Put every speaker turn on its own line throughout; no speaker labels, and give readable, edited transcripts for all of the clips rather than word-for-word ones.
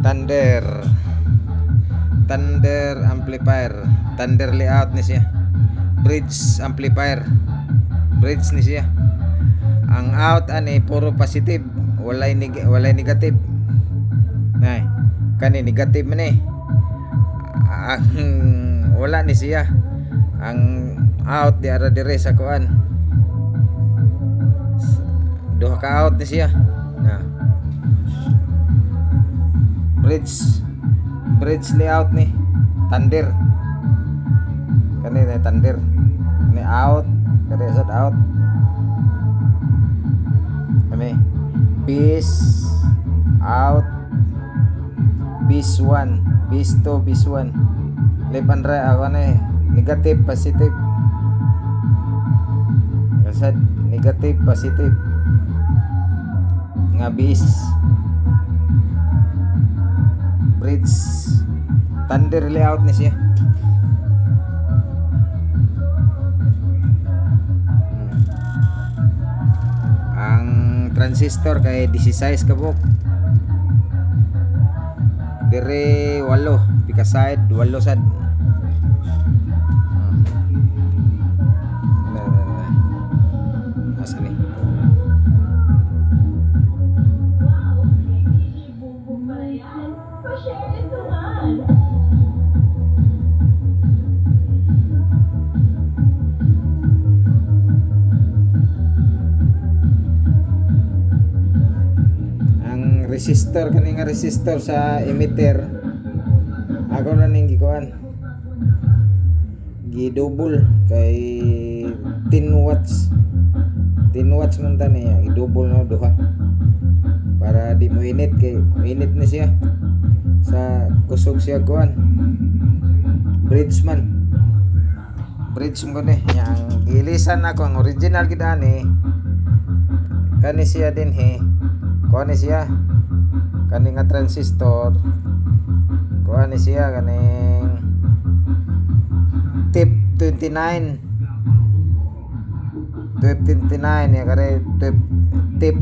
Thunder amplifier, Thunder layout ni siya, bridge amplifier, bridge ni siya. Ang out ani puro positive, walay negative. Nay kani negative man ang wala ni siya. Ang out di ara dire sa kuan, duha ka out ni siya na bridge layout ni Thunder. Kani na Thunder ni out, kani sad out. Kani bis out, bis 1, bis 2, bis 1. Left and right ako na negative positive. Kasad negative positive nga bis bridge Thunder layout ni siya. Ang transistor kay 16 kabuk, dire 8 pika side, 8 sad. Asa ni resistor, kani nga resistor sa emitter ako na ning gikuan, gi-double kay 10 watts man ta niya, i-double na duha para di mo init, kay init ni siya sa kusog siya kuan, bridge mo ni yang gilisan ako. Ang original gid ani kani siya din kuan ni siya, kani nga transistor kuan ni siya, kaning tip 29 ya, kare tip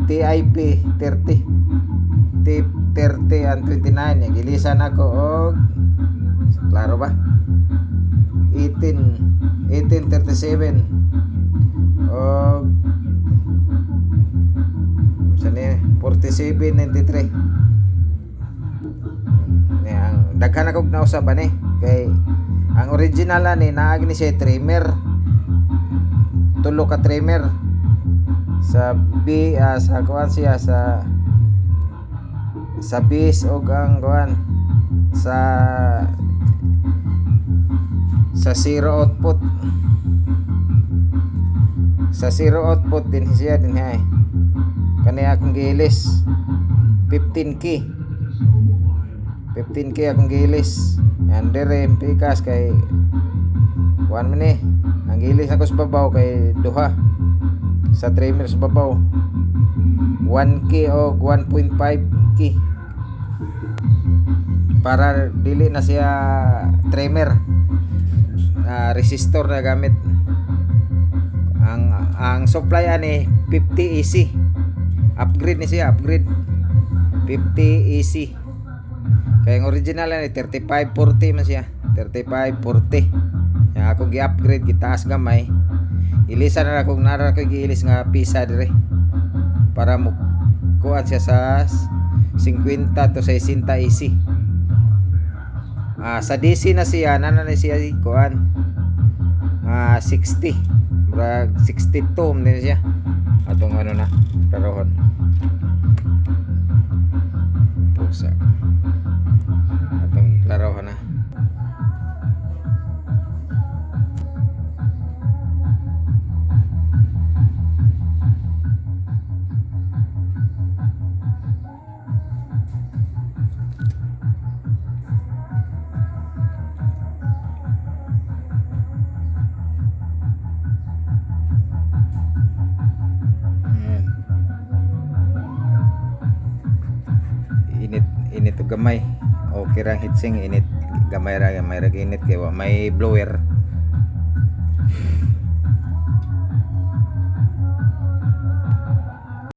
TIP 30, tip 30 and 29 ya. Gilisan ako og klaro ba 1837 og 4793. Ang daghan ako nausab ani kay ang original ani naag ni siya trimmer, tulo ka trimmer sa sa kuan siya sa base og ang kuan sa zero output din siya din kani akong giilis 15K akong giilis yan dire pikas kay 1 man ang giilis ako sa babaw kay duha sa trimmer sa babaw 1K o 1.5K para dili na siya trimmer, resistor na gamit. Ang supply ani 50 AC, upgrade ni siya, 50 AC. Kaya ang original ni 3540 man siya, 3540. Yang ako gi-upgrade, gitaas gamay. Ilisan na akong nara ko giilis nga pisa dire para mo kuan siya sa 50 to 60 AC. Sa DC na siya, nana na siya kuan 60, murag 62 din siya atong ano na karohon pusa atong klarohon na. Init og gamay, okay ra heatsink, init gamay ra init kay wa may blower.